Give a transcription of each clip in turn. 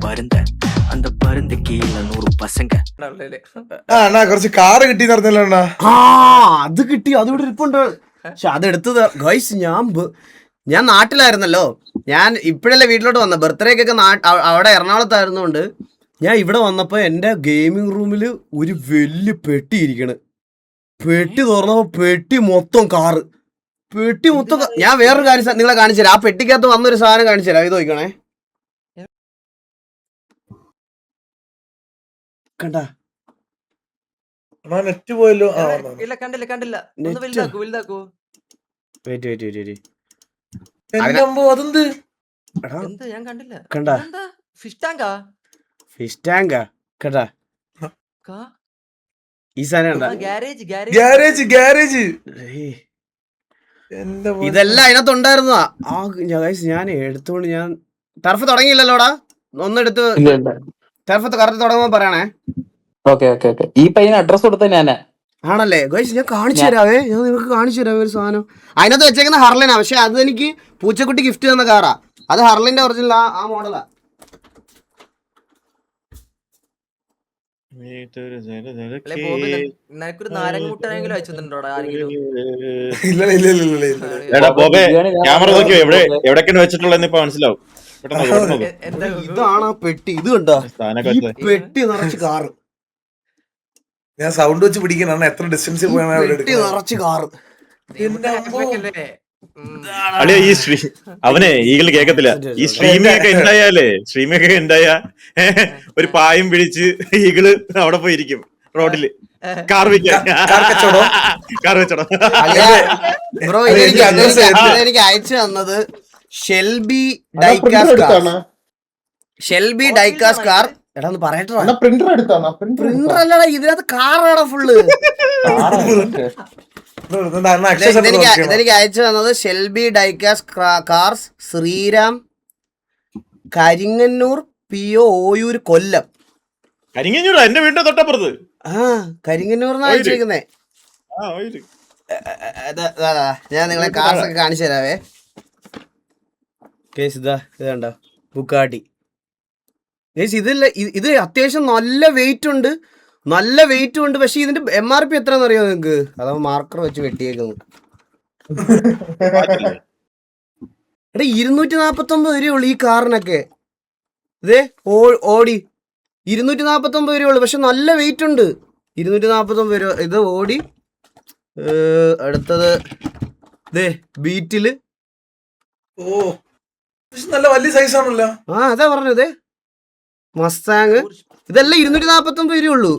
പരുന്ത அந்த പരുന്ത് കീഴിൽ 100 പസങ്ക. കുറച്ച് കാറ് കിട്ടി നടന്നല്ലോ അണ്ണാ. അത് കിട്ടി, അതിവിടെ ഇരിപ്പുണ്ട്. പക്ഷെ അതെടുത്തത് ഗൈസ്, ഞാൻ നാട്ടിലായിരുന്നല്ലോ. ഞാൻ ഇപ്പോഴല്ലേ വീട്ടിലോട്ട് വന്ന. ബർത്ത്ഡേക്കൊക്കെ അവിടെ എറണാകുളത്തായിരുന്നോണ്ട് ഞാൻ ഇവിടെ വന്നപ്പോ എന്റെ ഗെയിമിംഗ് റൂമിൽ ഒരു വലിയ പെട്ടി ഇരിക്കണ്. പെട്ടി തുറന്നപ്പോ പെട്ടി മൊത്തം കാറ്. പെട്ടി മൊത്തം ഞാൻ വേറൊരു കാര്യം നിങ്ങളെ കാണിച്ചു തരാം. ആ പെട്ടിക്കകത്ത് വന്നൊരു സാധനം കാണിച്ചു തരാം. ഇത് നോക്കണേ, കണ്ട നെറ്റ് പോയല്ലോ. കണ്ടില്ല. അതെന്ത് ഞാൻ കണ്ടില്ല. കണ്ട ഫിഷ് ടാങ്കാ കണ്ടാ ഈ സാധനം ഗ്യാരേജ് ഇതെല്ലാം അതിനകത്തുണ്ടായിരുന്നതാ. ഞാൻ എടുത്തോണ്ട് ഞാൻ ടർഫ് തുടങ്ങിയില്ലല്ലോടാ. ഒന്നെടുത്ത് ടർഫ് കറക്റ്റ് തുടങ്ങുമ്പോ പറയണേ. ഈ പയ്യന് അഡ്രസ് കൊടുത്ത ഞാനാ. ആണല്ലേ ഗൈസ്, ഞാൻ കാണിച്ചു തരാവേ. ഞാൻ നിങ്ങൾക്ക് കാണിച്ചു തരാവേ ഒരു സാധനം. അതിനകത്ത് വെച്ചേക്കുന്ന ഹർലിനാ. പക്ഷെ അത് എനിക്ക് പൂച്ചക്കുട്ടി ഗിഫ്റ്റ് തന്ന കാറാ. അത് ഹർലിന്റെ ഒറിജിനൽ ആ മോഡലാ. നിനക്കൊരു നാരങ്ങൂട്ടാണെങ്കിലും അയച്ചിട്ടുണ്ടോടാ ആരെങ്കിലും? ക്യാമറ നോക്കിയോ എവിടെയൊക്കെയാണ് വെച്ചിട്ടുള്ളതെന്ന് ഇപ്പൊ മനസ്സിലാവും. ഇതാണ് ആ പെട്ടി. ഇത് കണ്ടോ, പെട്ടി നിറച്ച് കാറ്. ഞാൻ സൗണ്ട് വെച്ച് പിടിക്കണം. എത്ര ഡിസ്റ്റൻസ് പെട്ടി നിറച്ച് കാറ്. അളിയ ഈ അവനെ ഈകള് കേക്കത്തില്ല. ഈ സ്ട്രീമിംഗ് ഒക്കെ ഉണ്ടായാ ഒരു പായും പിടിച്ച് ഈകള് അവിടെ പോയിരിക്കും റോഡില്. കാർ വെച്ചോടോ. ബ്രോ എനിക്ക് അയച്ചു തന്നത് ഷെൽബി ഡൈക്കാസ് കാർ. എടാ ഒന്ന് പറയട്ടെ, പ്രിന്റർ അല്ലടാ, ഇതിനകത്ത് കാറാടാ ഫുള്ള്. ഇതെനിക്ക് അയച്ചു തന്നത് Shelby diecast cars, Sriram, Karingannoor PO Oyoor, Kollam. Karingannoor എന്റെ വീടിന്റെ തൊട്ടപ്പുറത്ത്. കരിങ്ങന്നൂർന്ന് അയച്ചിരിക്കുന്നേ. ഞാൻ നിങ്ങളെ കാർസ് ഒക്കെ കാണിച്ചു തരാവേ. ഇത് കണ്ടോ, ബുക്കാട്ടി. ഇത് അത്യാവശ്യം നല്ല വെയിറ്റ് ഉണ്ട്. പക്ഷെ ഇതിന്റെ MRP എത്രയാണെന്ന് അറിയോ നിങ്ങക്ക്? അതാവുമ്പോ മാർക്കർ വെച്ച് വെട്ടിയേക്കുന്നു. എടാ 249 രൂപയുള്ളൂ ഈ കാറിനൊക്കെ. ഇതേ ഓടി 249 രൂപയുള്ളൂ. പക്ഷെ നല്ല വെയിറ്റ് ഉണ്ട്. 249 രൂപ. ഇത് ഓടി. അടുത്തത് ഇതേ ബീറ്റില്. നല്ല വലിയ സൈസ് ആണല്ലോ. അതാ പറഞ്ഞത്. മസ്താങ്. ഇതെല്ലാം 249 രൂപയുള്ളൂ.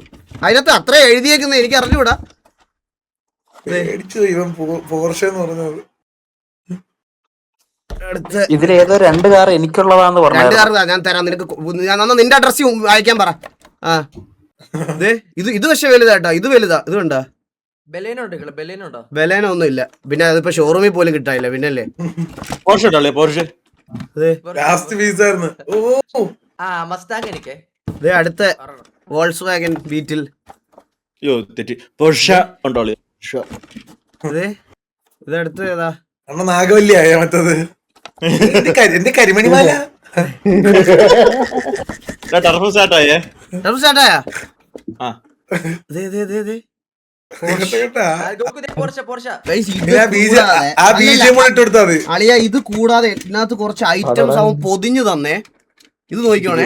അതിനകത്ത് അത്ര എഴുതിയേക്കുന്ന എനിക്ക് അറിഞ്ഞൂടാ. ഇതിലേതോ 2 കാർ എനിക്കുള്ളതാന്ന് പറഞ്ഞു. 2 കാർ ഞാൻ തരാം നിനക്ക്. ഞാൻ നിന്റെ അഡ്രസ് അയക്കാൻ പറ. ഇത് പക്ഷെ വലുതാട്ടോ. ഇത് വലുതാ. ഇത് കണ്ടാ ബലേനോ ഒന്നും ഇല്ല. പിന്നെ അതിപ്പോ ഷോറൂമിൽ പോലും കിട്ടാനില്ല. പിന്നല്ലേ അടുത്ത വോൾസ് വാഗൻ ബീറ്റിൽ. ഇതടുത്ത് ഏതാ? നാഗവല്ലിയായ മറ്റത് എന്റെ കരിമണിമാല. അളിയ ഇത് കൂടാതെ ഇതിനകത്ത് കുറച്ച് ഐറ്റംസ് അവൻ പൊതിഞ്ഞു തന്നേ. ഇത് നോക്കിക്കോണേ.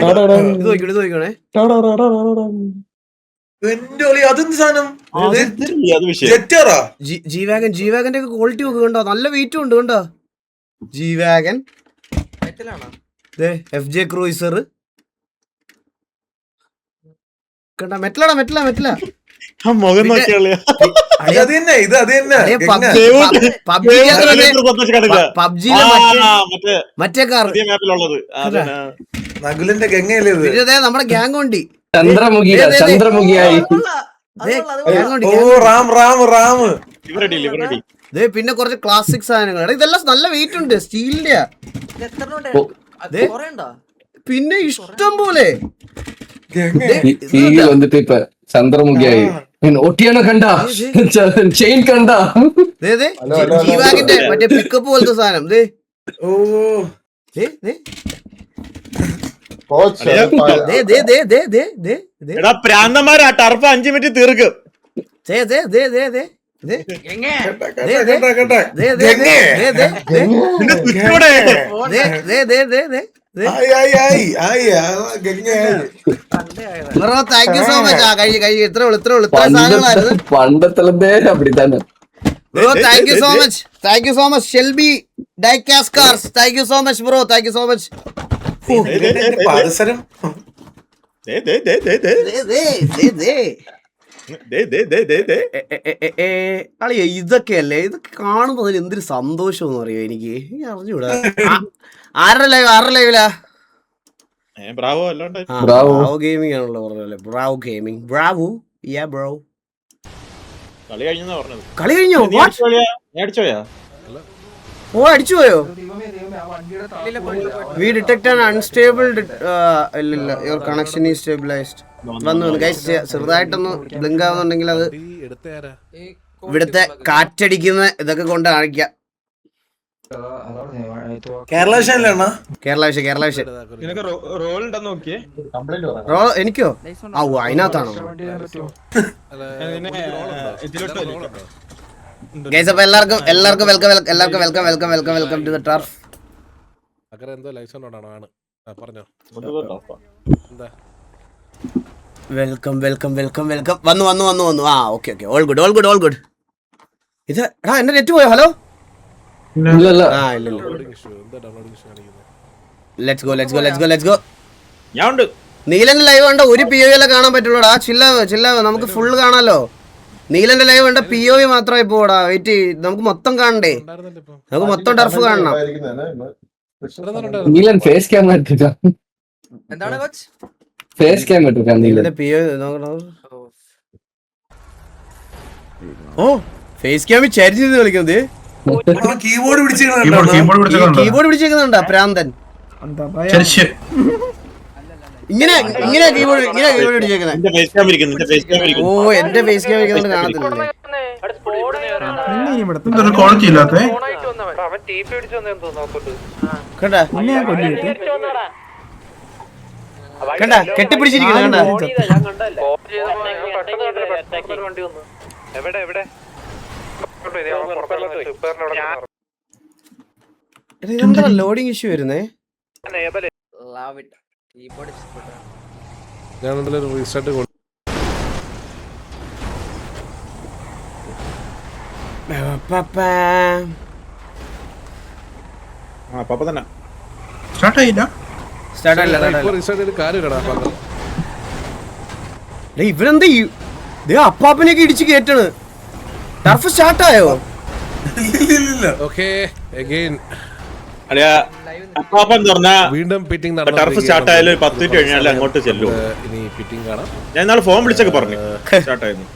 ജീവാഗന്റെ ഒക്കെ ക്വാളിറ്റി ഒക്കെ കണ്ടോ, നല്ല വെയിറ്റും ഉണ്ട് കണ്ടോ. ജീവാഗൻ, FJ ക്രൂയിസർ കണ്ട. മെറ്റലാ. മറ്റേ കാർ നകുലിന്റെ ഗംഗയല്ലേ നമ്മുടെ ഗ്യാങ് വണ്ടി. ചന്ദ്രമുഖിയായി. പിന്നെ കുറച്ച് ക്ലാസിക് സാധനങ്ങൾ. ഇതെല്ലാം നല്ല വെയിറ്റ് ഉണ്ട്. സ്റ്റീലിന്റെ. പിന്നെ ഇഷ്ടം പോലെ വന്നിട്ട് ഇപ്പൊ ചന്ദ്രമുഖിയായി. ഒട്ടിയാണോ കണ്ട ചെയിൻ കണ്ട. ജീവാഗിന്റെ മറ്റേ പിക്കപ്പ് പോലത്തെ സാധനം. ദേ ദേ ദേ ദേ ദേ ദേ ദേ എടാ പ്രാന്തന്മാരാ ടർഫ് 5 മിനിറ്റ് തീർക്കും. ദേ ദേ ദേ ദേ ദേ ദേ കേട്ടെ ദേ ദേ ദേ ദേ ദേ ദേ നിന്റെ ചുറ്റോടെ ദേ ദേ ദേ ദേ ദേ ദേ bro thank you so much. ആ കഴി ഇത്ര സാധനങ്ങളായിരുന്നു. പണ്ടത്തെ അപ്പിടിത്താൻ bro thank you so much Shelby diecast cars thank you so much bro thank you so much. പാദസരം ദേ ദേ ദേ ദേ ദേ അളിയ ഇതൊക്കെയല്ലേ, ഇതൊക്കെ കാണുമ്പോൾ അതിൽ എന്തൊരു സന്തോഷം എന്ന് അറിയോ എനിക്ക് അറിഞ്ഞൂടാ. ആരുടെ ലൈവിലാ? ബ്രാവോ അല്ലാണ്ട് ബ്രാവോ ഗെയിമിംഗ് ആണല്ലോ പറഞ്ഞല്ലേ. Bravo gaming Bravo yeah bro. കളി കഴിഞ്ഞാ പറഞ്ഞത്. കളി കഴിഞ്ഞോ? നീ അടിച്ചോയാ? ഓ അടിച്ചു പോയോ? വി ഡിറ്റക്ട് ആൻ അൺസ്റ്റേബിൾ ഇല്ല യുവർ കണക്ഷൻ ഈസ് സ്റ്റേബിലൈസ്ഡ്. വന്നു ഗൈസ് ചെറുതായിട്ടൊന്ന് ബ്ലിങ്ക് ആവുന്നുണ്ടെങ്കിൽ അത് ഇവിടുത്തെ കാറ്റടിക്കുന്ന ഇതൊക്കെ കൊണ്ട് കാണിക്കാം. കേരള വിഷയല്ലേണ്ണ? കേരള വിഷയം റോ എനിക്കോ? ആ ഓ അതിനകത്താണോ? ഗൈസ് അപ്പൊ എല്ലാവർക്കും welcome to the turf. Welcome വന്നു. ആ ഓക്കെ ഓൾ ഗുഡ്. ഇത് എടാ എന്റെ നെറ്റ് പോയോ? ഹലോ ഇല്ലല്ല ആ ഇല്ല ലെറ്റ്സ് ഗോ. ഞാൻ ഉണ്ട്. നീലന്റെ ലൈവ് കണ്ട ഒരു പി ഒ കാണാൻ പറ്റുള്ളൂടാ. ചില്ല നമുക്ക് ഫുള്ള് കാണാലോ. നീലന്റെ ലൈവ് കണ്ട പി ഒ മാത്രമായി പോടാ. വെയിറ്റ് നമുക്ക് മൊത്തം കാണണ്ടേ? നമുക്ക് മൊത്തം ടർഫ് കാണണം. നീലൻ ഫേസ് ക്യാം ഇട്ടിട്ടാ. എന്താണ് കോച്ച്? ഫേസ് ക്യാം ഇട്ടിട്ടാ നീലൻ. നീലന്റെ പി ഒ ഓ ഫേസ് ക്യാമിൽ ചരിച്ച് കളിക്കുന്നത്. കീബോർഡ് കീബോർഡ് പിടിച്ചേക്കുന്നുണ്ടാ പ്രാന്തൻ. ഇങ്ങനെ കീബോർഡ് പിടിച്ചേക്കുന്നത്. നിന്റെ ഫേസ് ക്യാം ഇരിക്കുന്നു. ഓ എന്റെ ഫേസ് ക്യാം ഇരിക്കുന്നുണ്ട് കാണത്തില്ലേ? കണ്ടാ കെട്ടിപ്പിടിച്ചിരിക്കുന്നു. കണ്ടാ ഇതെന്താ ലോഡിങ് ഇഷ്യൂ വരുന്നേ? Love it. Keyboard is good. പാപ്പ തന്നെ ഇവരെന്താ അപ്പാപ്പനെയൊക്കെ ഇടിച്ച് കേറ്റാണ്. ടർഫ് സ്റ്റാർട്ടായോ? അപ്പാപ്പൻ പറഞ്ഞാ വീണ്ടും പിറ്റിംഗ് ടർഫ് സ്റ്റാർട്ട് ആയാലും 10 മിനിറ്റ് കഴിഞ്ഞാൽ അങ്ങോട്ട് ചെല്ലും. ഇനി പിറ്റിംഗ് കാണാം. ഞാൻ ഇന്നാളെ ഫോൺ വിളിച്ചൊക്കെ പറഞ്ഞു സ്റ്റാർട്ട് ആയിരുന്നു.